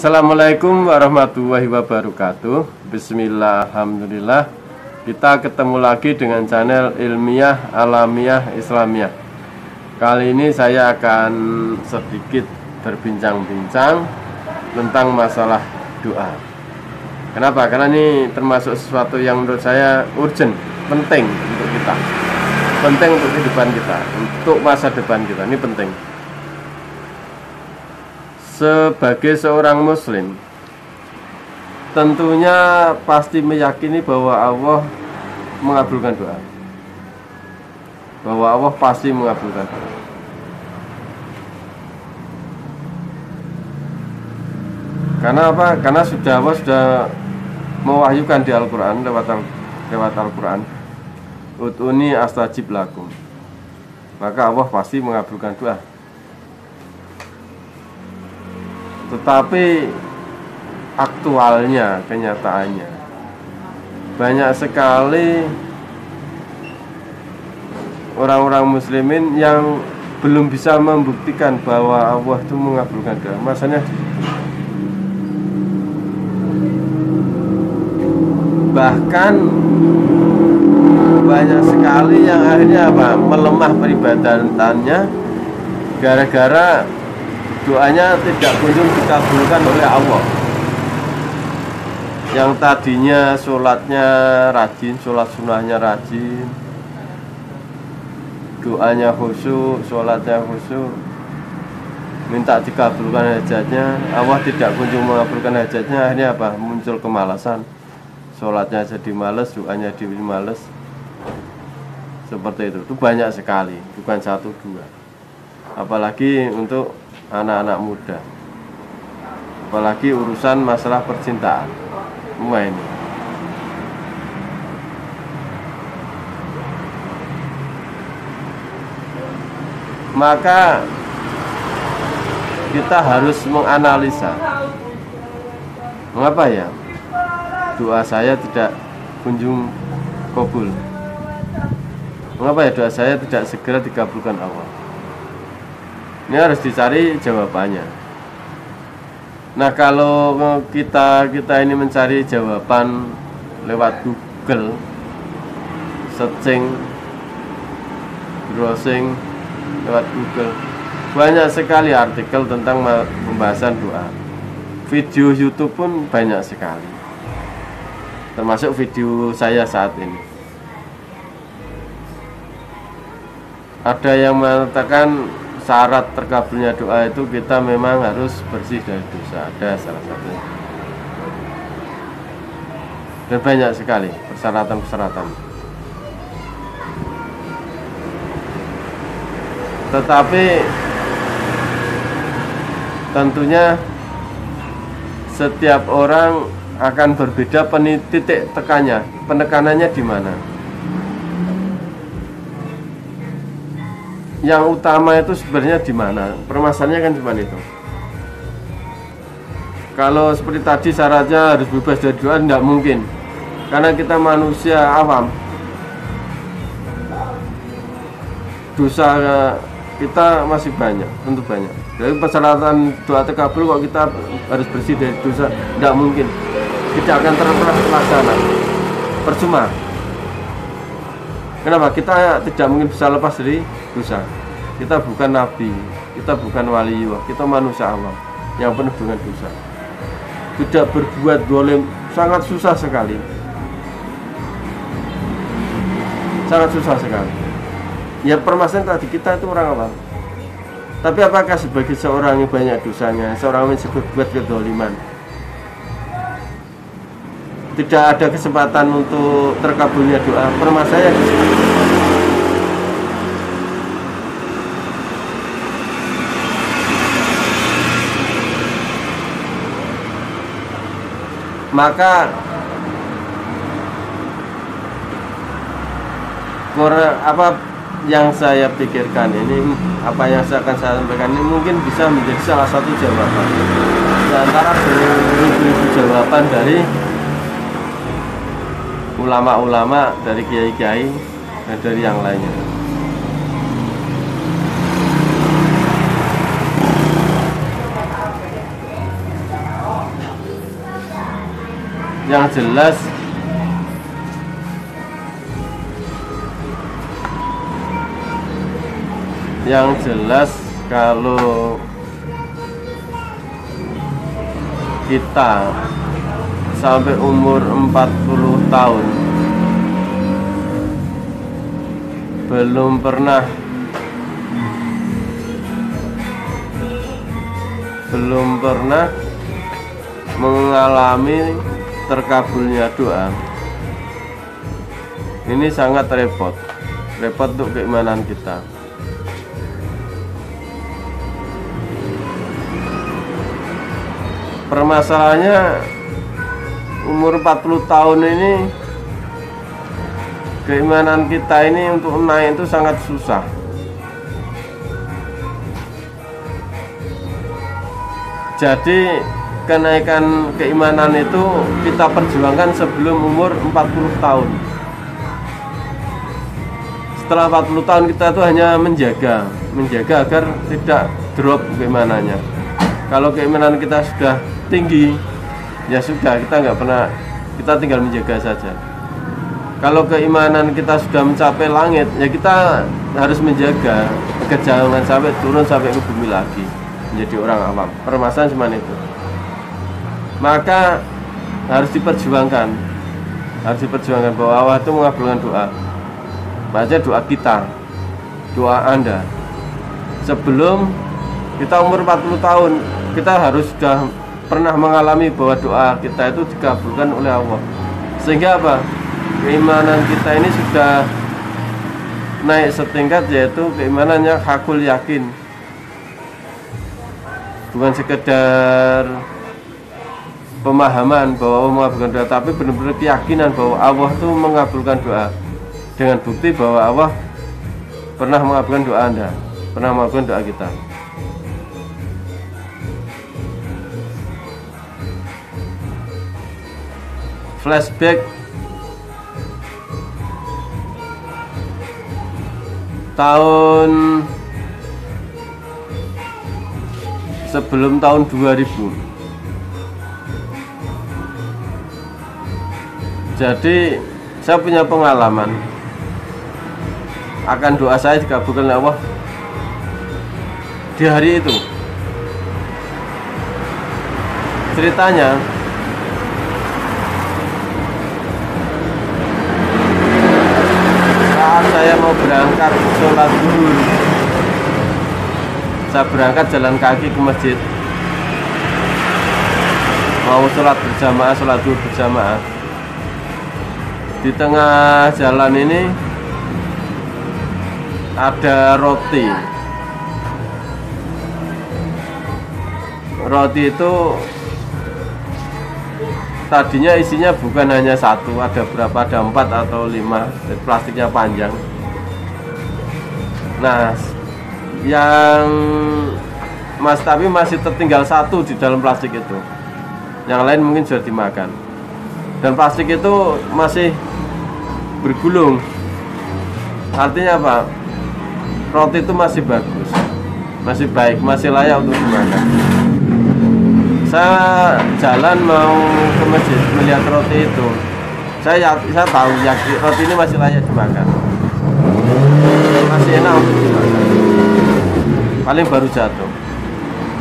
Assalamualaikum warahmatullahi wabarakatuh. Bismillah, alhamdulillah. Kita ketemu lagi dengan channel Ilmiah Alamiah Islamiyah. Kali ini saya akan sedikit berbincang-bincang tentang masalah doa. Kenapa? Karena ini termasuk sesuatu yang menurut saya urgent, penting untuk kita, penting untuk kehidupan kita, untuk masa depan kita. Ini penting. Sebagai seorang muslim, tentunya pasti meyakini bahwa Allah mengabulkan doa. Bahwa Allah pasti mengabulkan doa. Karena apa? Karena Allah sudah mewahyukan di Al-Quran lewat Al-Quran, Ud'uni astajib lakum. Maka Allah pasti mengabulkan doa. Tetapi aktualnya, kenyataannya, banyak sekali orang-orang muslimin yang belum bisa membuktikan bahwa Allah itu mengabulkan doa. Masalahnya bahkan banyak sekali yang akhirnya melemah peribadatannya gara-gara doanya tidak kunjung dikabulkan oleh Allah. Yang tadinya sholatnya rajin, sholat sunnahnya rajin, doanya khusyuk, sholatnya khusyuk, minta dikabulkan hajatnya, Allah tidak kunjung mengabulkan hajatnya. Akhirnya apa? Muncul kemalasan, sholatnya jadi males, doanya jadi males. Seperti itu banyak sekali, bukan satu dua. Apalagi untuk anak-anak muda, apalagi urusan masalah percintaan. Semua ini maka kita harus menganalisa, mengapa ya doa saya tidak kunjung kabul, mengapa ya doa saya tidak segera dikabulkan Allah. Ini harus dicari jawabannya. Nah, kalau kita ini mencari jawaban lewat Google, searching, browsing lewat Google, banyak sekali artikel tentang pembahasan doa. Video YouTube pun banyak sekali, termasuk video saya saat ini. Ada yang mengatakan syarat terkabulnya doa itu kita memang harus bersih dari dosa. Ada salah satunya. Dan banyak sekali persyaratan-persyaratan. Tetapi tentunya setiap orang akan berbeda titik tekannya, penekanannya di mana. Yang utama itu sebenarnya di mana? Permasalahannya kan cuma itu. Kalau seperti tadi syaratnya harus bebas dari doa, tidak mungkin. Karena kita manusia awam. Dosa kita masih banyak, tentu banyak. Jadi persyaratan doa terkabul kok kita harus bersih dari dosa, tidak mungkin. Tidak akan terlaksana. Percuma. Kenapa? Kita tidak mungkin bisa lepas dari dosa. Kita bukan nabi, kita bukan waliullah, kita manusia awam yang penuh dengan dosa. Tidak berbuat zalim sangat susah sekali. Sangat susah sekali. Ya, permasalahan tadi kita itu orang awam. Tapi apakah sebagai seorang yang banyak dosanya, seorang yang berbuat kezaliman, tidak ada kesempatan untuk terkabulnya doa? Permasalahannya di sini. Maka apa yang saya pikirkan ini, apa yang saya akan sampaikan ini mungkin bisa menjadi salah satu jawaban di antara beribu-ribu jawaban dari ulama-ulama, dari kiai-kiai, dan dari yang lainnya. yang jelas kalau kita sampai umur 40 tahun belum pernah mengalami terkabulnya doa, ini sangat repot untuk keimanan kita. Permasalahannya umur 40 tahun ini, keimanan kita ini untuk naik itu sangat susah. Jadi kenaikan keimanan itu kita perjuangkan sebelum umur 40 tahun. Setelah 40 tahun kita itu hanya menjaga agar tidak drop keimanannya. Kalau keimanan kita sudah tinggi, ya sudah, kita tinggal menjaga saja. Kalau keimanan kita sudah mencapai langit, ya kita harus menjaga agar jangan sampai turun sampai ke bumi lagi menjadi orang awam. Permasalahan cuma itu. Maka harus diperjuangkan bahwa Allah itu mengabulkan doa. Baca doa kita, doa Anda. Sebelum kita umur 40 tahun, kita harus sudah pernah mengalami bahwa doa kita itu dikabulkan oleh Allah. Sehingga apa? Keimanan kita ini sudah naik setingkat, yaitu keimanannya hakul yakin. Bukan sekedar pemahaman bahwa Allah mengabulkan doa, tapi benar-benar keyakinan bahwa Allah itu mengabulkan doa, dengan bukti bahwa Allah pernah mengabulkan doa Anda, pernah mengabulkan doa kita. Flashback tahun sebelum tahun 2000. Jadi saya punya pengalaman akan doa saya dikabulkan oleh Allah di hari itu. Ceritanya, saat saya mau berangkat sholat zuhur, saya berangkat jalan kaki ke masjid, mau sholat zuhur berjamaah. Di tengah jalan ini ada roti. Roti itu tadinya isinya bukan hanya satu, ada berapa? Ada 4 atau 5, plastiknya panjang. Nah, tapi masih tertinggal satu di dalam plastik itu. Yang lain mungkin sudah dimakan. Dan plastik itu masih bergulung. Artinya apa? Roti itu masih bagus, masih baik, masih layak untuk dimakan. Saya jalan mau ke masjid melihat roti itu. Saya tahu roti ini masih layak dimakan, masih enak untuk dimakan. Paling baru jatuh.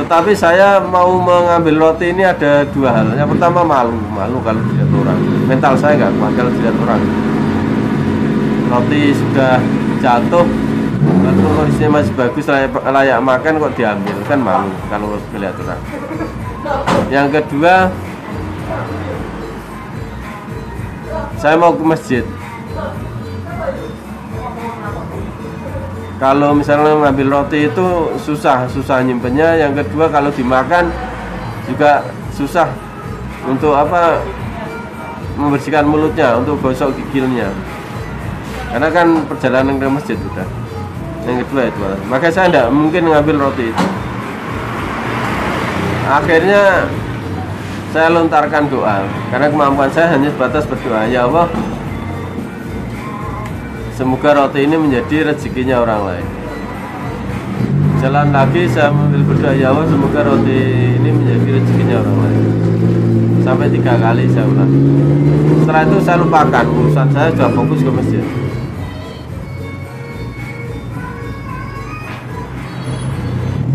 Tetapi saya mau mengambil roti ini ada 2 hal. Yang pertama, malu kalau dilihat orang. Mental saya nggak kuat kalau dilihat orang. Roti sudah jatuh, lalu kondisinya masih bagus, layak makan, kok diambil, kan malu kalau melihat orang. Yang kedua, saya mau ke masjid. Kalau misalnya mengambil roti itu susah nyimpennya. Yang kedua, kalau dimakan juga susah untuk membersihkan mulutnya, untuk gosok gigilnya. Karena kan perjalanan ke masjid sudah. Yang kedua itu, maka saya tidak mungkin mengambil roti itu. Akhirnya saya lontarkan doa, karena kemampuan saya hanya sebatas berdoa. Ya Allah, semoga roti ini menjadi rezekinya orang lain. Jalan lagi saya sambil berdoa, ya Allah, semoga roti ini menjadi rezekinya orang lain. sampai 3 kali saya ulang. Setelah itu saya lupakan urusan, saya sudah fokus ke masjid.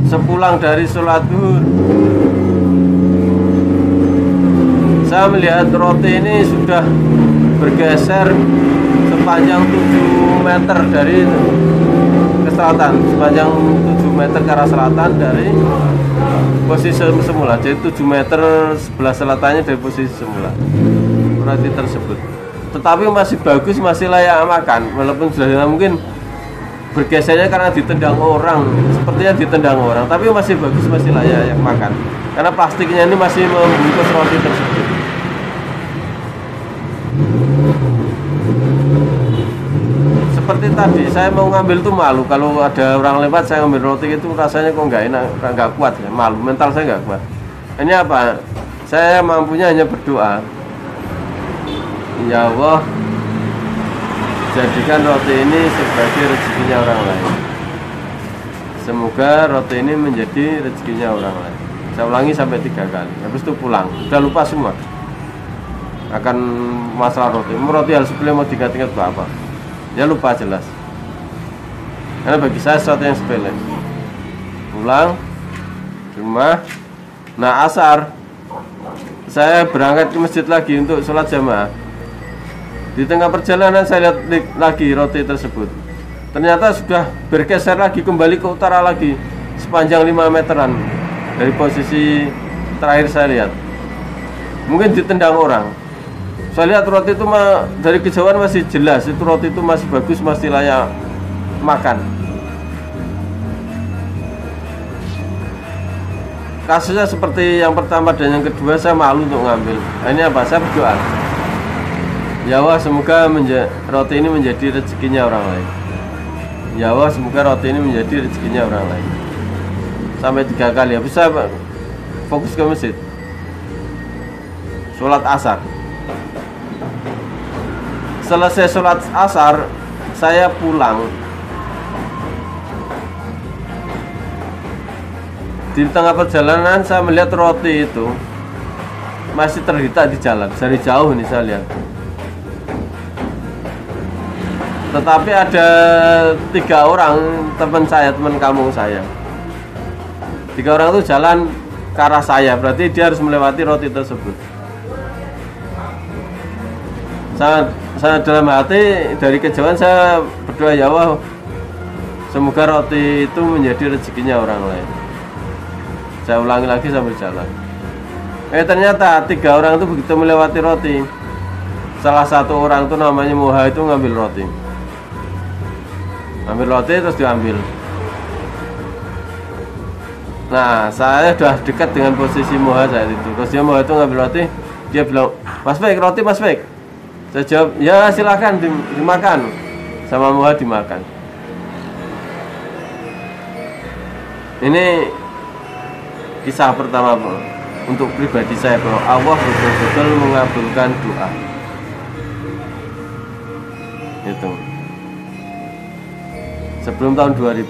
Sepulang dari sholat zuhur, saya melihat roti ini sudah bergeser sepanjang 7 meter dari ke selatan, sepanjang 7 meter ke arah selatan dari posisi semula. Jadi 7 meter sebelah selatannya dari posisi semula roti tersebut. Tetapi masih bagus, masih layak makan, walaupun sudah mungkin bergesernya karena ditendang orang, sepertinya ditendang orang, tapi masih bagus, masih layak makan karena plastiknya ini masih membungkus roti tersebut. Seperti tadi saya mau ngambil tuh malu, kalau ada orang lewat saya ngambil roti itu rasanya kok nggak enak, nggak kuat, malu, mental saya nggak kuat. Ini apa? Saya mampunya hanya berdoa, ya Allah, jadikan roti ini sebagai rezekinya orang lain. Semoga roti ini menjadi rezekinya orang lain. Saya ulangi sampai 3 kali. Habis itu pulang. Udah lupa semua akan masalah roti. Roti harus sepele mau diingat-ingat apa? Ya lupa jelas. Karena bagi saya sesuatu yang sepele. Pulang di rumah. Nah, asar saya berangkat ke masjid lagi untuk sholat jamaah. Di tengah perjalanan saya lihat lagi roti tersebut. Ternyata sudah bergeser lagi, kembali ke utara lagi sepanjang 5 meteran dari posisi terakhir saya lihat. Mungkin ditendang orang. Saya lihat roti itu dari kejauhan masih jelas, itu roti itu masih bagus, masih layak makan. Kasusnya seperti yang pertama dan yang kedua, saya malu untuk ngambil. Nah, ini apa? Saya berdoa, ya Allah, semoga roti ini menjadi rezekinya orang lain. Ya Allah, semoga roti ini menjadi rezekinya orang lain. Sampai 3 kali. Habis saya fokus ke masjid, sholat asar. Selesai sholat asar, saya pulang. Di tengah perjalanan saya melihat roti itu masih tergeletak di jalan. Dari jauh nih saya lihat. Tetapi ada 3 orang teman saya, teman kampung saya. 3 orang itu jalan ke arah saya, berarti dia harus melewati roti tersebut. Saya dalam hati dari kejauhan saya berdoa, ya Allah, semoga roti itu menjadi rezekinya orang lain. Saya ulangi lagi sambil jalan. Ternyata 3 orang itu begitu melewati roti, salah satu orang itu namanya Moha itu ngambil roti. Ambil roti terus diambil. Nah, saya sudah dekat dengan posisi Moha saat itu. Terus dia Moha itu ngambil roti, dia bilang, Mas Baik, roti Mas Baik. Saya jawab, ya silakan dimakan. Sama Moha dimakan. Ini kisah pertama untuk pribadi saya, bahwa Allah betul-betul mengabulkan doa. Itu sebelum tahun 2000.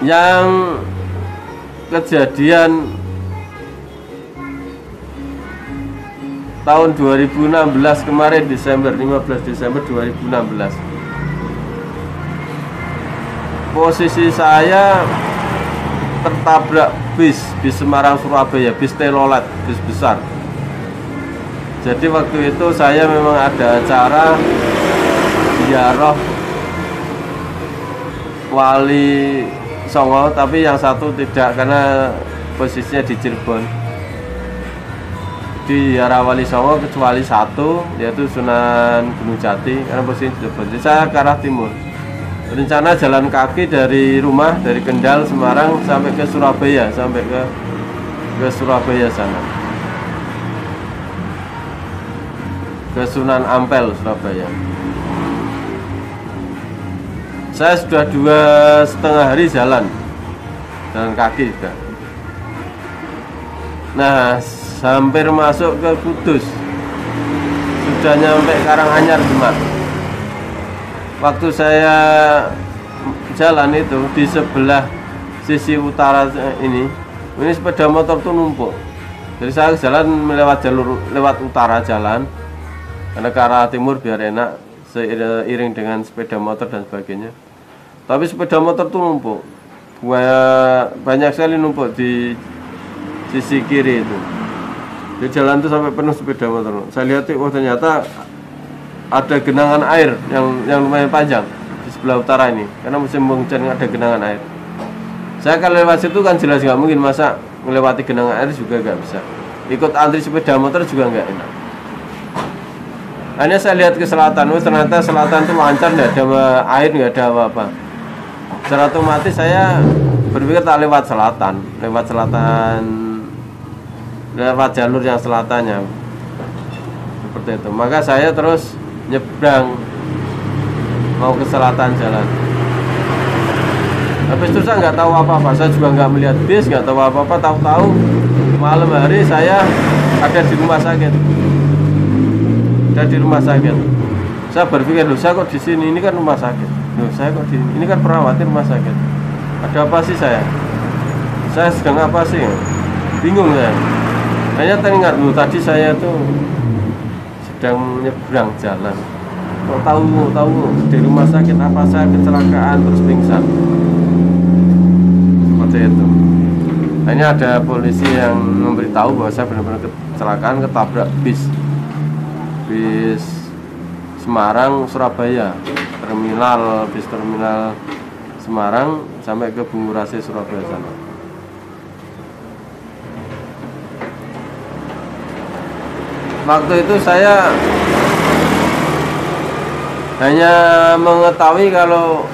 Yang kejadian tahun 2016 kemarin, Desember, 15 Desember 2016. Posisi saya tertabrak bis Semarang Surabaya, bis telolet, bis besar. Jadi waktu itu saya memang ada acara ziarah Wali Songo, tapi yang satu tidak karena posisinya di Cirebon. Di ziarah Wali Songo kecuali satu, yaitu Sunan Gunung Jati, karena posisinya di Cirebon. Jadi saya ke arah timur. Rencana jalan kaki dari rumah, dari Kendal, Semarang sampai ke Surabaya, sampai ke Surabaya sana, ke Sunan Ampel, Surabaya. Saya sudah 2,5 hari jalan kaki juga. Nah, hampir masuk ke Kudus, sudah nyampe Karanganyar Demak. Waktu saya jalan itu di sebelah sisi utara ini sepeda motor tuh numpuk. Jadi saya jalan melewat jalur lewat utara jalan, karena ke arah timur biar enak, seiring dengan sepeda motor dan sebagainya. Tapi sepeda motor tuh numpuk, banyak sekali numpuk di sisi kiri itu. Di jalan itu sampai penuh sepeda motor. Saya lihat, oh ternyata ada genangan air yang lumayan panjang di sebelah utara ini, karena musim hujan ada genangan air. Saya kalau lewat situ kan jelas nggak mungkin, masa melewati genangan air juga nggak bisa. Ikut antri sepeda motor juga nggak enak. Hanya saya lihat ke selatan, oh ternyata selatan itu lancar, nggak ada air, nggak ada apa-apa. Secara otomatis saya berpikir tak lewat selatan, lewat jalur yang selatannya, seperti itu. Maka saya terus nyebrang mau ke selatan jalan. Habis itu saya nggak tahu apa-apa, saya juga nggak melihat bis, nggak tahu apa-apa. Tahu-tahu malam hari saya ada di rumah sakit. Saya berpikir, loh saya kok di sini, ini kan rumah sakit. Loh saya kok di ini kan perawat rumah sakit. Ada apa sih saya? Saya sedang apa sih? Bingung saya. Hanya teringat, loh tadi saya tuh sedang nyebrang jalan. Kok tahu di rumah sakit, apa saya kecelakaan terus pingsan. Seperti itu. Hanya ada polisi yang memberitahu bahwa saya benar-benar kecelakaan, ketabrak bis Semarang Surabaya, bis terminal Semarang sampai ke Bungurasi Surabaya sana. Waktu itu saya hanya mengetahui kalau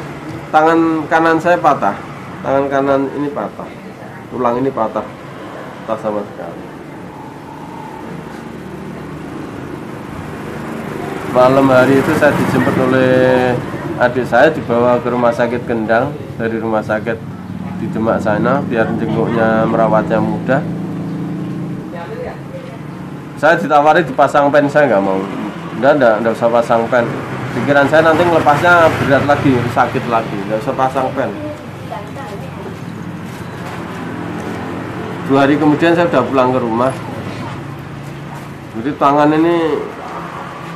tangan kanan saya patah, tangan kanan ini patah, tulang ini patah sama sekali. Malam hari itu saya dijemput oleh adik saya, dibawa ke rumah sakit Kendal. Dari rumah sakit di Demak sana, biar jenguknya merawatnya mudah. Saya ditawari dipasang pen, saya nggak mau. Enggak usah pasang pen. Pikiran saya nanti melepasnya berat lagi, sakit lagi, nggak usah pasang pen. 2 hari kemudian saya sudah pulang ke rumah. Jadi tangan ini,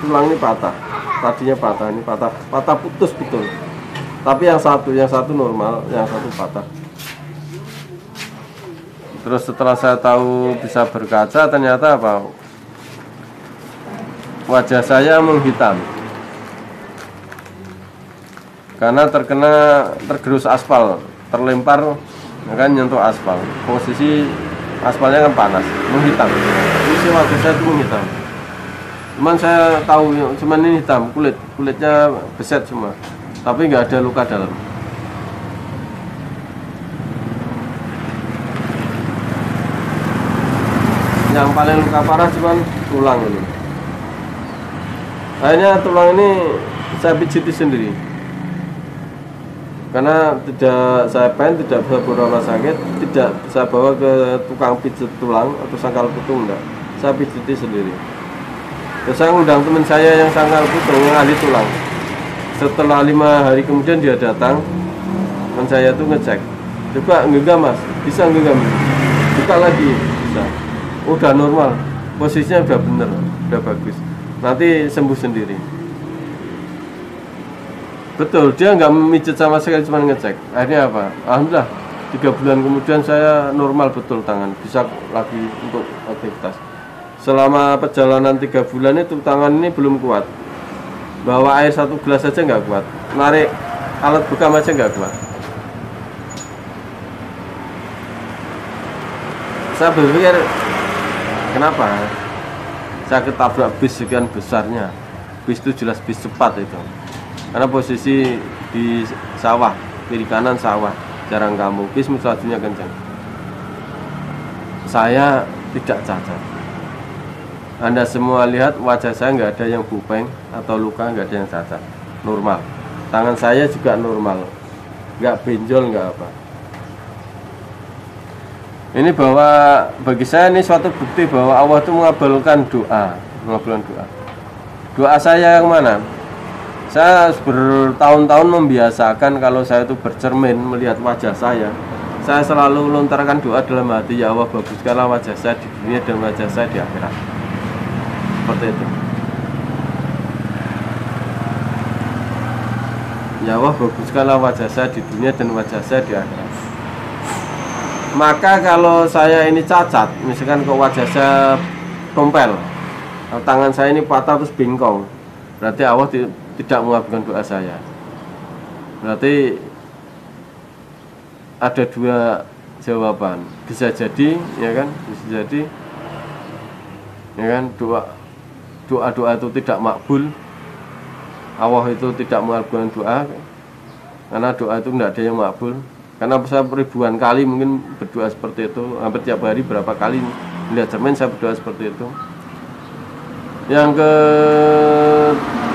tulang ini patah, tadinya patah, ini patah putus betul. Tapi yang satu normal, yang satu patah. Terus setelah saya tahu bisa berkaca, ternyata apa? Wajah saya menghitam karena tergerus aspal, terlempar, kan nyentuh aspal. Posisi aspalnya kan panas, menghitam. Posisi wajah saya itu menghitam. Cuman saya tahu, cuman ini hitam, kulitnya beset semua, tapi nggak ada luka dalam. Yang paling luka parah cuman tulang ini. Akhirnya tulang ini saya pijiti sendiri, karena tidak saya pen, tidak bisa bawa rumah sakit, tidak saya bawa ke tukang pijit tulang atau sangkal putung, enggak. Saya pijiti sendiri. Terus saya ngundang teman saya yang sangkal putung, yang ahli tulang. Setelah 5 hari kemudian dia datang, teman saya tuh ngecek, coba genggam mas, bisa genggam, buka lagi, bisa. Udah normal, posisinya udah bener, udah bagus, nanti sembuh sendiri. Betul, dia nggak mijet sama sekali, cuma ngecek. Akhirnya apa? Alhamdulillah, 3 bulan kemudian saya normal betul tangan, bisa lagi untuk aktivitas. Selama perjalanan 3 bulan itu tangan ini belum kuat. Bawa air 1 gelas saja nggak kuat. Narik alat bekam aja nggak kuat. Saya berpikir, kenapa? Saya ketabrak bis sekian besarnya. Bis itu jelas bis cepat itu. Karena posisi di sawah, kiri kanan sawah, jarang kamu. Bis lajunya kencang. Saya tidak cacat. Anda semua lihat wajah saya nggak ada yang bupeng atau luka, nggak ada yang cacat, normal. Tangan saya juga normal, nggak benjol, nggak apa. Ini bahwa bagi saya ini suatu bukti bahwa Allah itu mengabulkan doa. Doa saya yang mana? Saya bertahun-tahun membiasakan kalau saya itu bercermin melihat wajah saya saya selalu lontarkan doa dalam hati, ya Allah baguskanlah wajah saya di dunia dan wajah saya di akhirat. Seperti itu. Ya Allah baguskanlah wajah saya di dunia dan wajah saya di akhirat. Maka kalau saya ini cacat, misalkan kok wajah saya tompel, tangan saya ini patah terus bengkong, berarti Allah tidak mengabulkan doa saya. Berarti ada dua jawaban. Bisa jadi, ya kan? Bisa jadi, ya kan? Doa itu tidak makbul. Allah itu tidak mengabulkan doa, karena doa itu tidak ada yang makbul. Karena saya ribuan kali mungkin berdoa seperti itu, hampir tiap hari berapa kali melihat cermin saya berdoa seperti itu. Yang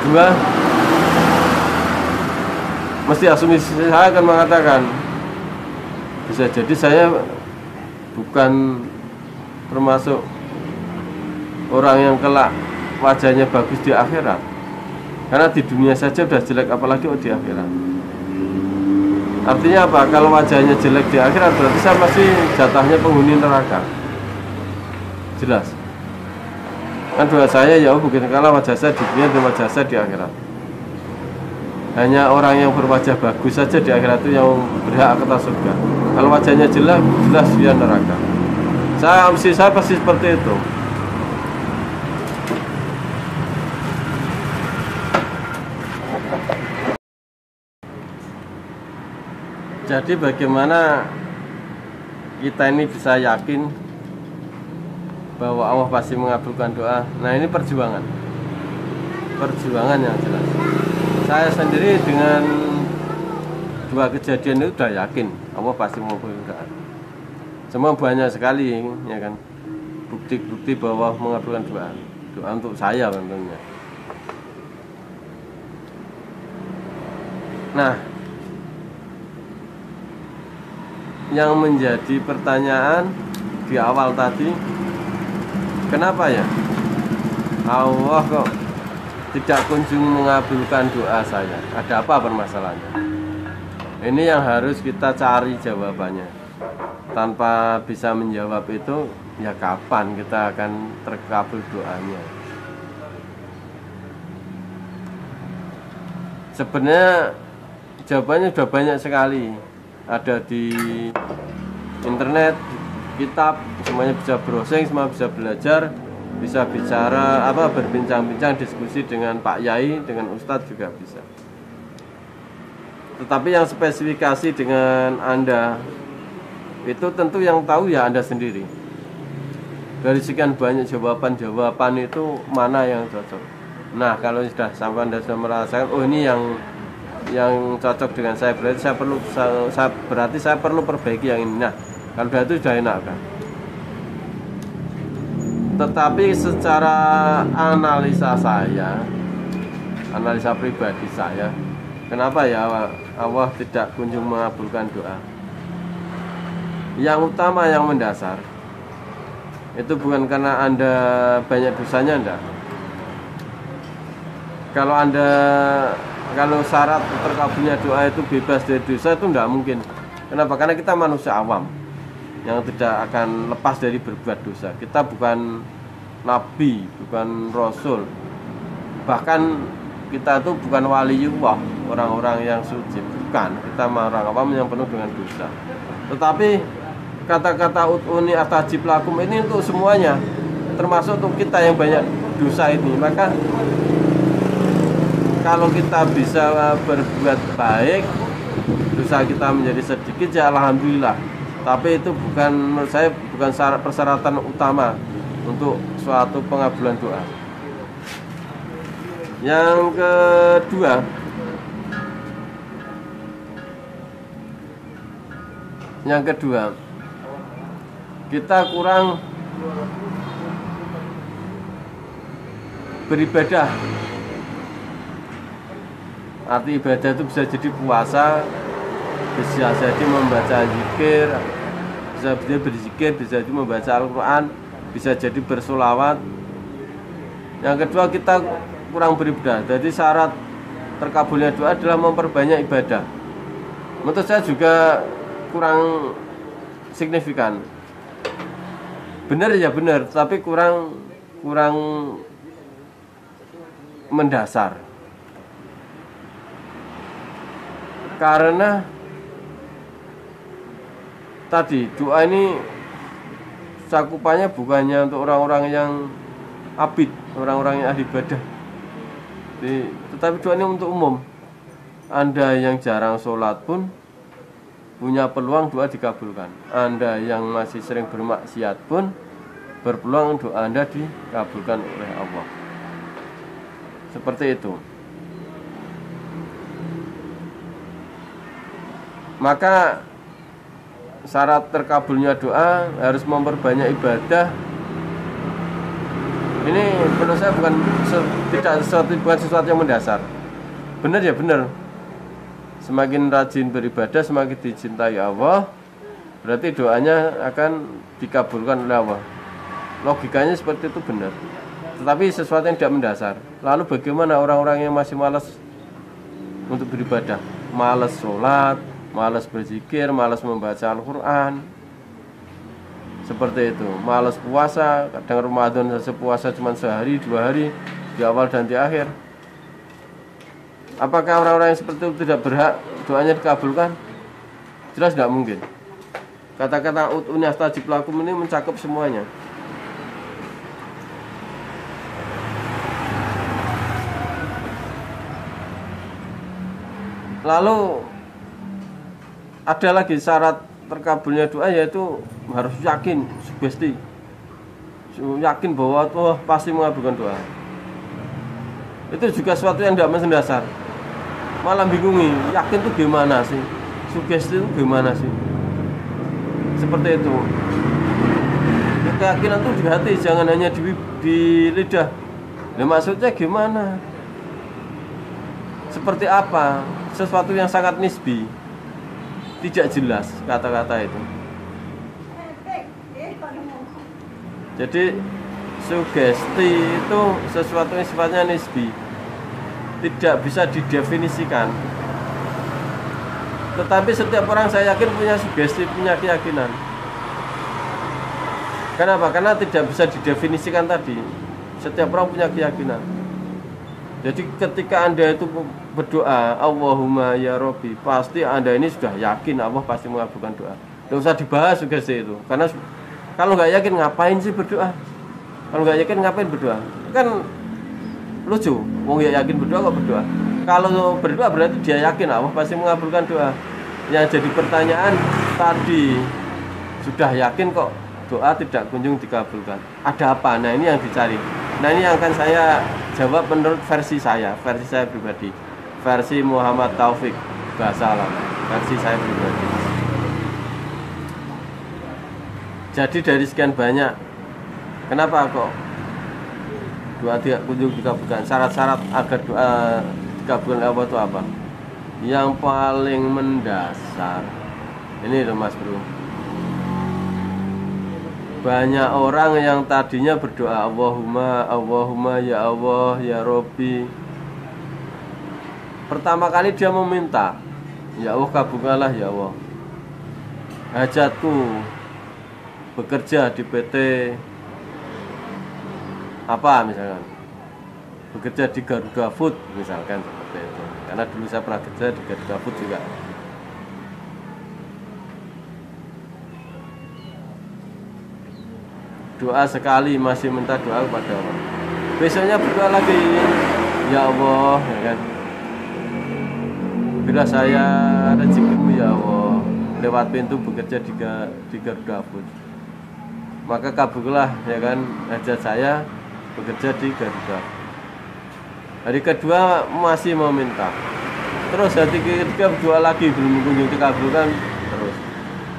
kedua, mesti asumsi saya akan mengatakan, bisa jadi saya bukan termasuk orang yang kelak wajahnya bagus di akhirat. Karena di dunia saja sudah jelek, apalagi di akhirat. Artinya apa? Kalau wajahnya jelek di akhirat, berarti saya masih jatahnya penghuni neraka. Jelas. Kan doa saya, ya Allah bukanlah wajah saya di dunia dan wajah saya di akhirat. Hanya orang yang berwajah bagus saja di akhirat itu yang berhak atas surga. Kalau wajahnya jelek, jelas dia neraka. Saya pasti seperti itu. Jadi bagaimana kita ini bisa yakin bahwa Allah pasti mengabulkan doa? Nah, ini perjuangan yang jelas. Saya sendiri dengan dua kejadian itu sudah yakin Allah pasti mengabulkan doa. Cuma banyak sekali, ya kan, bukti-bukti bahwa mengabulkan doa untuk saya tentunya. Nah, yang menjadi pertanyaan di awal tadi, kenapa ya Allah kok tidak kunjung mengabulkan doa saya? Ada apa permasalahannya? Ini yang harus kita cari jawabannya. Tanpa bisa menjawab itu, ya kapan kita akan terkabul doanya? Sebenarnya jawabannya sudah banyak sekali. Ada di internet, kitab, semuanya bisa browsing, semua bisa belajar, bisa bicara, berbincang-bincang, diskusi dengan Pak Yai, dengan Ustadz juga bisa. Tetapi yang spesifikasi dengan Anda itu tentu yang tahu ya Anda sendiri. Dari sekian banyak jawaban itu mana yang cocok? Nah, kalau sampai Anda sudah merasakan, oh ini yang cocok dengan saya, berarti saya perlu perbaiki yang ini. Nah, kalau itu sudah enak kan. Tetapi secara analisa pribadi saya, kenapa ya Allah tidak kunjung mengabulkan doa? Yang utama, yang mendasar, itu bukan karena Anda banyak dosanya, enggak. Kalau syarat terkabulnya doa itu bebas dari dosa, itu tidak mungkin. Kenapa? Karena kita manusia awam yang tidak akan lepas dari berbuat dosa. Kita bukan nabi, bukan rasul, bahkan kita itu bukan waliullah, orang-orang yang suci, bukan. Kita orang awam yang penuh dengan dosa. Tetapi kata-kata ut'uni astajib lakum ini untuk semuanya, termasuk untuk kita yang banyak dosa ini. Maka kalau kita bisa berbuat baik, dosa kita menjadi sedikit, ya alhamdulillah. Tapi itu menurut saya bukan persyaratan utama untuk suatu pengabulan doa. Yang kedua, kita kurang beribadah. Arti ibadah itu bisa jadi puasa, bisa jadi membaca zikir, bisa jadi berzikir, bisa jadi membaca Al-Quran, bisa jadi bersolawat. Yang kedua, kita kurang beribadah. Jadi syarat terkabulnya doa adalah memperbanyak ibadah. Menurut saya juga kurang signifikan. Benar ya benar, tapi kurang mendasar. Karena tadi doa ini cakupannya bukannya untuk orang-orang yang abid, orang-orang yang ahli ibadah, tetapi doa ini untuk umum. Anda yang jarang sholat pun punya peluang doa dikabulkan. Anda yang masih sering bermaksiat pun berpeluang doa Anda dikabulkan oleh Allah. Seperti itu. Maka syarat terkabulnya doa harus memperbanyak ibadah. Ini menurut saya bukan sesuatu yang mendasar. Benar ya benar. Semakin rajin beribadah, semakin dicintai Allah, berarti doanya akan dikabulkan oleh Allah. Logikanya seperti itu benar. Tetapi sesuatu yang tidak mendasar. Lalu bagaimana orang-orang yang masih malas untuk beribadah, malas sholat, malas berzikir, malas membaca Al-Quran, seperti itu, malas puasa, kadang Ramadan saja puasa cuma sehari, 2 hari, di awal dan di akhir. Apakah orang-orang yang seperti itu tidak berhak doanya dikabulkan? Jelas tidak mungkin. Kata-kata ud'uni astajib lakum ini mencakup semuanya. Lalu ada lagi syarat terkabulnya doa, yaitu harus yakin, sugesti, yakin bahwa Allah pasti mengabulkan doa. Itu juga sesuatu yang tidak mendasar, malah bingungi. Yakin itu gimana sih? Sugesti itu gimana sih? Seperti itu. Keyakinan itu di hati, jangan hanya di lidah. Nah, maksudnya gimana? Seperti apa? Sesuatu yang sangat nisbi, tidak jelas kata-kata itu. Jadi sugesti itu sesuatu yang sifatnya nisbi, tidak bisa didefinisikan. Tetapi setiap orang saya yakin punya sugesti, punya keyakinan. Kenapa? Karena tidak bisa didefinisikan tadi. Setiap orang punya keyakinan. Jadi ketika Anda itu berdoa Allahumma ya Rabbi, pasti Anda ini sudah yakin Allah pasti mengabulkan doa. Tidak usah dibahas sugesti itu. Karena kalau nggak yakin ngapain sih berdoa? Kalau nggak yakin ngapain berdoa? Kan lucu, wong ya yakin berdoa kok berdoa. Kalau berdoa berarti dia yakin Allah pasti mengabulkan doa. Yang jadi pertanyaan tadi, sudah yakin kok doa tidak kunjung dikabulkan. Ada apa? Nah ini yang dicari. Nah ini yang akan saya jawab menurut versi saya pribadi, versi Muhammad Taufik bahasa alam, versi saya pribadi. Jadi dari sekian banyak, kenapa kok doa tidak kunjung dikabulkan? Syarat-syarat agar doa dikabulkan Allah itu apa? Yang paling mendasar ini loh Mas Bro. Banyak orang yang tadinya berdoa Allahumma ya Allah ya Rabbi. Pertama kali dia meminta, ya Allah kabulkanlah ya Allah hajatku, bekerja di PT apa misalkan, bekerja di Garuda Food misalkan, seperti itu. Karena dulu saya pernah kerja di Garuda Food juga. Doa sekali masih minta doa kepada Allah, besoknya berdoa lagi, ya Allah ya kan, bila saya rezekimu ya Allah lewat pintu bekerja di Garuda Food, maka kabullah ya kan hajat saya bekerja di Garuda. Hari kedua masih mau minta, terus hari ketiga berdoa lagi belum kunjung dikabulkan,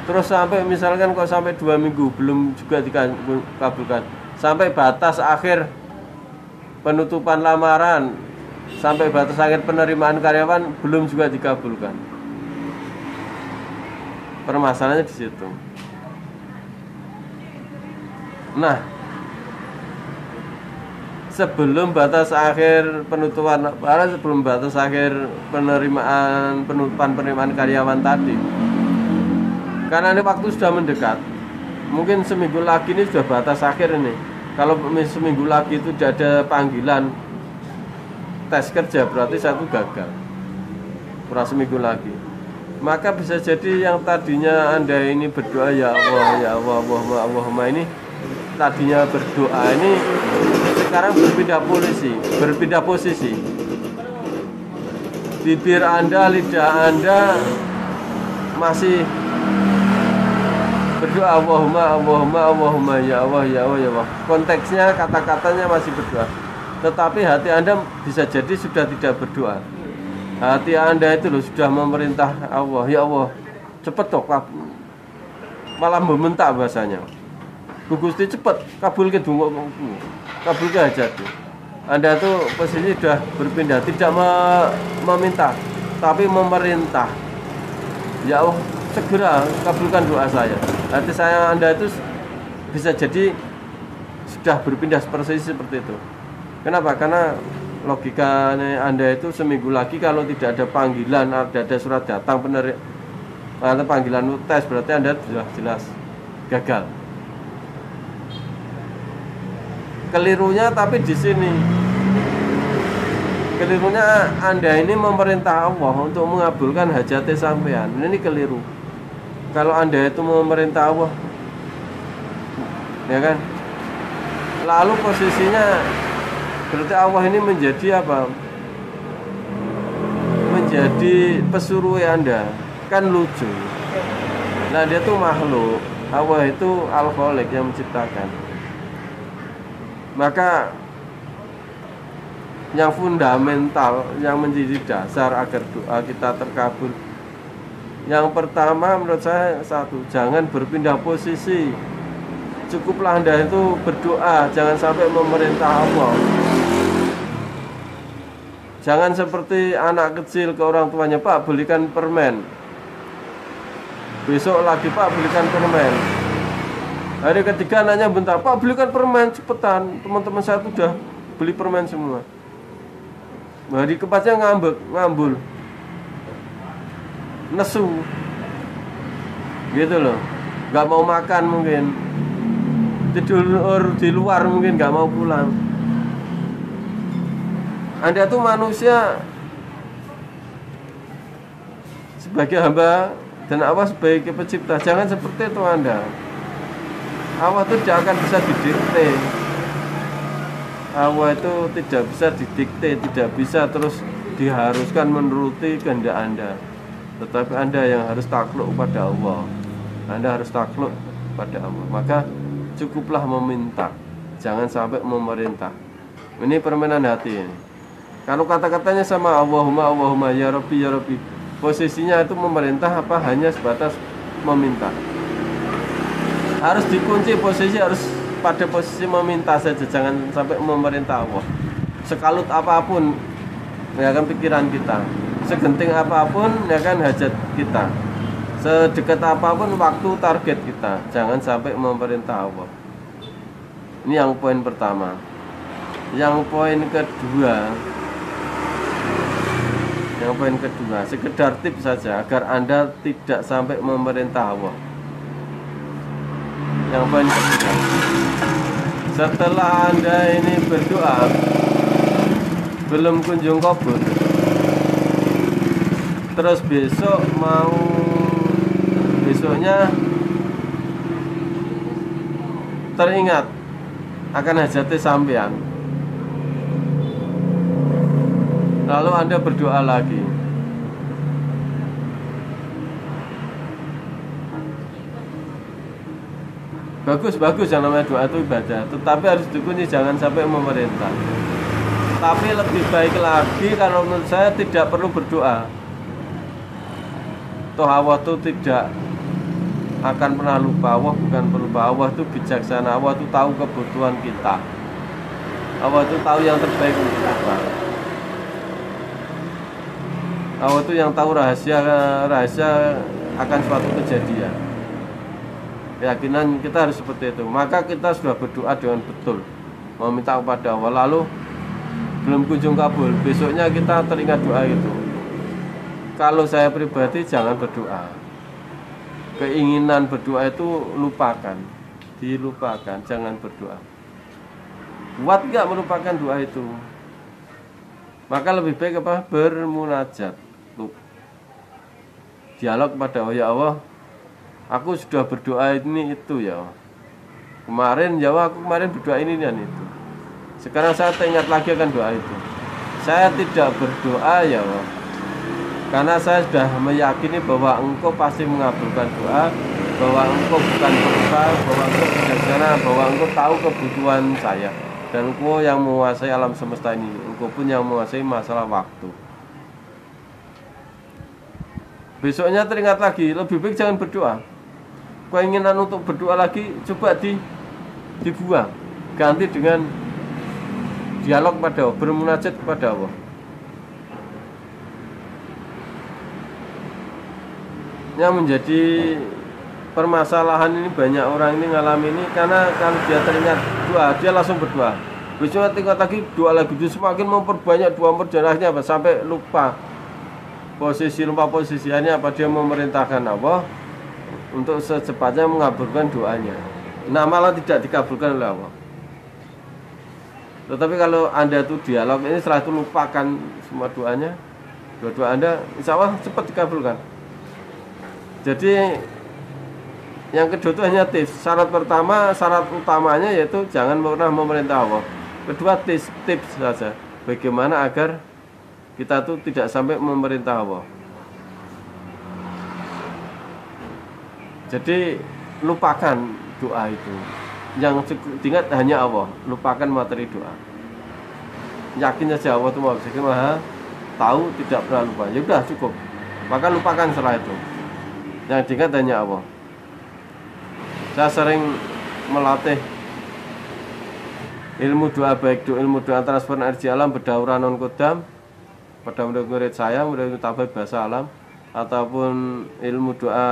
terus sampai misalkan kok sampai 2 minggu belum juga dikabulkan, sampai batas akhir penutupan lamaran, sampai batas akhir penerimaan karyawan belum juga dikabulkan. Permasalahannya di situ. Nah, sebelum batas akhir penutupan lamaran, sebelum batas akhir penutupan penerimaan karyawan tadi, Karena ini waktu sudah mendekat. Mungkin seminggu lagi ini sudah batas akhir ini. Kalau seminggu lagi itu tidak ada panggilan tes kerja, berarti satu gagal. Kurang seminggu lagi. Maka bisa jadi yang tadinya Anda ini berdoa ya Allah, Allahumma ini tadinya berdoa ini sekarang berpindah posisi. Bibir Anda, lidah Anda masih berdoa Allahumma ya Allah. Konteksnya, kata-katanya masih berdoa. Tetapi hati Anda bisa jadi sudah tidak berdoa. Hati Anda itu loh sudah memerintah Allah, ya Allah, cepet toh, malah membentak bahasanya. Gusti cepet, kabul ke dungo, kabul ke hajat. Anda tuh posisi sudah berpindah, tidak meminta, tapi memerintah. Ya Allah, segera kabulkan doa saya. Hati saya Anda itu bisa jadi sudah berpindah posisi seperti itu. Kenapa? Karena logika Anda itu seminggu lagi kalau tidak ada panggilan, ada surat datang atau panggilan tes, berarti Anda sudah jelas gagal. Kelirunya tapi di sini. Kelirunya Anda ini memerintah Allah untuk mengabulkan hajat sampean. Ini keliru. Kalau Anda itu memerintah Allah, ya kan? Lalu posisinya berarti Allah ini menjadi apa? Menjadi pesuruh Anda. Kan lucu. Nah, dia tuh makhluk. Allah itu Al-Khaliq yang menciptakan. Maka yang fundamental, yang menjadi dasar agar doa kita terkabul, yang pertama menurut saya satu, jangan berpindah posisi. Cukuplah Anda itu berdoa, jangan sampai memerintah Allah. Jangan seperti anak kecil ke orang tuanya, Pak belikan permen. Besok lagi, Pak belikan permen. Hari ketiga anaknya bentar, Pak belikan permen cepetan. Teman-teman saya tuh udah beli permen semua. Hari keempatnya ngambul, nesu, gitu loh. Gak mau makan mungkin, tidur di luar mungkin, gak mau pulang. Anda tuh manusia sebagai hamba dan Allah sebagai pencipta. Jangan seperti itu Anda. Allah itu tidak akan bisa didikte. Allah itu tidak bisa didikte, tidak bisa terus diharuskan menuruti kehendak Anda. Tetapi Anda yang harus takluk kepada Allah. Anda harus takluk pada Allah. Maka cukuplah meminta, jangan sampai memerintah. Ini permainan hati ini. Kalau kata-katanya sama Allahumma ya Rabbi, posisinya itu memerintah apa hanya sebatas meminta. Harus dikunci posisi, harus pada posisi meminta saja, jangan sampai memerintah Allah. Sekalut apapun ya kan pikiran kita, segenting apapun ya kan hajat kita, sedekat apapun waktu target kita, jangan sampai memerintah Allah. Ini yang poin pertama. Yang poin kedua, sekedar tips saja agar Anda tidak sampai memerintah Allah. Yang poin kedua, setelah Anda ini berdoa belum kunjung kabul, terus besoknya teringat akan hajat sampean, lalu Anda berdoa lagi. Bagus yang namanya doa itu ibadah, tetapi harus dikunci, jangan sampai memerintah. Tapi lebih baik lagi kalau menurut saya tidak perlu berdoa. Toh Allah itu tidak akan pernah lupa. Allah bukan pelupa. Allah itu bijaksana. Allah itu tahu kebutuhan kita. Allah itu tahu yang terbaik untuk kita. Allah itu yang tahu rahasia akan suatu kejadian. Keyakinan kita harus seperti itu. Maka kita sudah berdoa dengan betul, meminta kepada Allah, lalu belum kunjung kabul, besoknya kita teringat doa itu. Kalau saya pribadi jangan berdoa. keinginan berdoa itu lupakan, dilupakan, jangan berdoa. Kuat nggak melupakan doa itu? Maka lebih baik apa? Bermunajat, dialog pada Allah. Ya Allah, aku sudah berdoa ini itu ya Allah. Kemarin ya Allah, aku kemarin berdoa ini dan itu. Sekarang saya teringat lagi akan doa itu. Saya tidak berdoa ya Allah, karena saya sudah meyakini bahwa Engkau pasti mengabulkan doa, bahwa Engkau bukan pelupa, bahwa Engkau bijaksana, bahwa Engkau tahu kebutuhan saya, dan Engkau yang menguasai alam semesta ini. Engkau pun yang menguasai masalah waktu. Besoknya teringat lagi, lebih baik jangan berdoa. Keinginan untuk berdoa lagi coba dibuang, ganti dengan dialog pada Allah, bermunajat kepada Allah. Yang menjadi permasalahan ini, banyak orang ini ngalami ini karena kalau dia teringat doa, dia langsung berdoa. Besoknya tingkat lagi doa lagi, dia semakin memperbanyak doa, berjalannya apa sampai lupa posisinya apa, dia memerintahkan Allah untuk secepatnya mengabulkan doanya. Nah, malah tidak dikabulkan oleh Allah. Tetapi kalau Anda tuh dialog ini, setelah itu lupakan semua doanya, doa Anda insya Allah cepat dikabulkan. Jadi yang kedua itu hanya tips. Syarat pertama, syarat utamanya yaitu jangan pernah memerintah Allah. Kedua tips saja, bagaimana agar kita tuh tidak sampai memerintah Allah. Jadi lupakan doa itu. Yang ingat hanya Allah, lupakan materi doa. Yakin saja Allah itu Maha tahu, tidak pernah lupa. Ya sudah cukup. Maka lupakan setelah itu. Yang diingat hanya Allah. Saya sering melatih ilmu doa, baik ilmu doa transfer energi alam, berdauran non kodam pada murid-murid saya, murid tabai bahasa alam, ataupun ilmu doa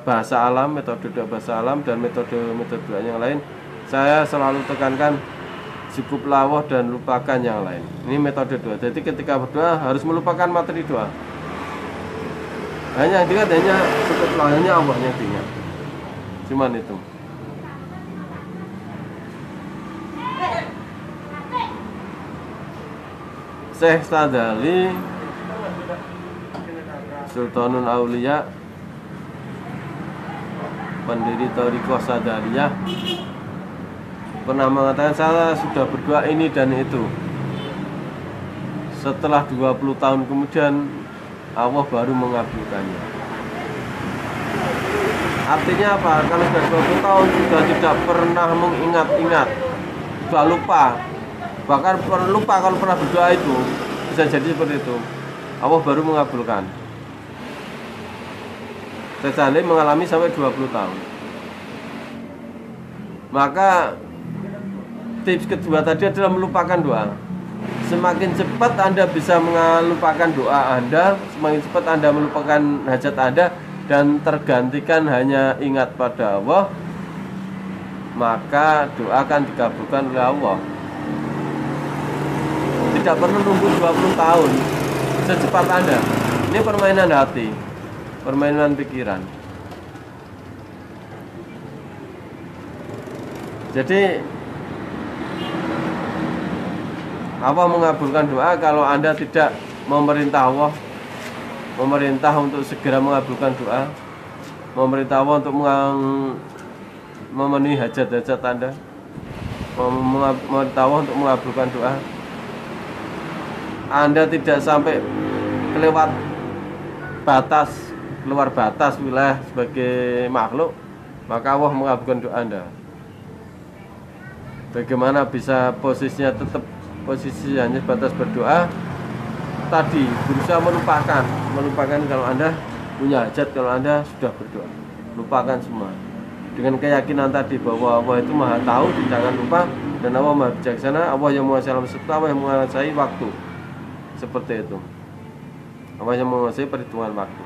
bahasa alam, metode doa bahasa alam, dan metode doa yang lain. Saya selalu tekankan cukup lawah dan lupakan yang lain. Ini metode doa. Jadi ketika berdoa harus melupakan materi doa. Hanya yang diingat hanya cukup lawahnya, Allah yang diingat. Cuman itu. Syekh Sadali Sultanul Aulia, pendiri Thariqah Sadaliyah, pernah mengatakan, saya sudah berdoa ini dan itu. Setelah 20 tahun kemudian Allah baru mengabulkannya. Artinya apa? Kalau sudah 20 tahun sudah tidak pernah mengingat-ingat, sudah lupa, bahkan pernah lupa kalau pernah berdoa itu, bisa jadi seperti itu. Allah baru mengabulkan. Saya mengalami sampai 20 tahun. Maka tips kedua tadi adalah melupakan doa. Semakin cepat Anda bisa melupakan doa Anda, semakin cepat Anda melupakan hajat Anda dan tergantikan hanya ingat pada Allah, maka doa akan dikabulkan oleh Allah. Tidak perlu nunggu 20 tahun, secepat Anda. Ini permainan hati, permainan pikiran. Jadi Allah mengabulkan doa kalau Anda tidak memerintah Allah, memerintah untuk segera mengabulkan doa, memerintah Allah untuk memenuhi hajat-hajat Anda, memerintah Allah untuk mengabulkan doa. Anda tidak sampai kelewat batas, keluar batas wilayah sebagai makhluk, maka Allah mengabulkan doa Anda. Bagaimana bisa posisinya tetap posisi hanya batas berdoa tadi, berusaha melupakan kalau Anda punya hajat, kalau Anda sudah berdoa, lupakan semua dengan keyakinan tadi bahwa Allah itu Maha tahu, jangan lupa, dan Allah Maha bijaksana, Allah yang menguasai alam semesta, Allah yang menguasai waktu. Seperti itu, Allah yang menguasai perhitungan waktu.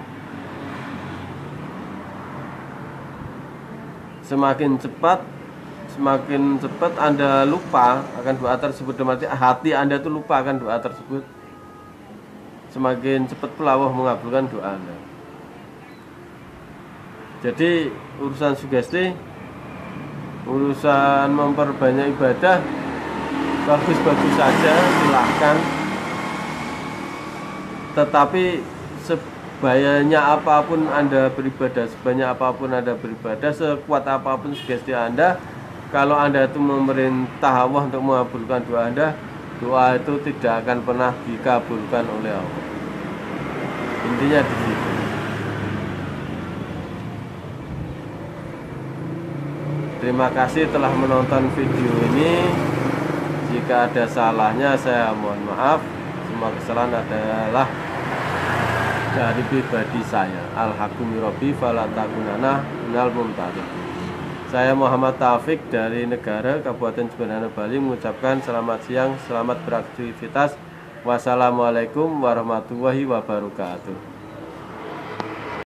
Semakin cepat Anda lupa akan doa tersebut, berarti hati Anda itu lupa akan doa tersebut, semakin cepat pula Allah mengabulkan doa Anda. Jadi urusan sugesti, urusan memperbanyak ibadah, bagus-bagus saja, silahkan. Tetapi sebanyak apapun Anda beribadah, sekuat apapun sugesti Anda, kalau Anda itu memerintah Allah untuk mengabulkan doa Anda, doa itu tidak akan pernah dikabulkan oleh Allah. Intinya di situ. Terima kasih telah menonton video ini. Jika ada salahnya saya mohon maaf. Semua kesalahan adalah dari pribadi saya. Al-Hakumi Rabbi fala takunana minal mumtarin. Saya Muhammad Taufik dari negara Kabupaten Jemberana, Bali mengucapkan selamat siang, selamat beraktivitas. Wassalamualaikum warahmatullahi wabarakatuh.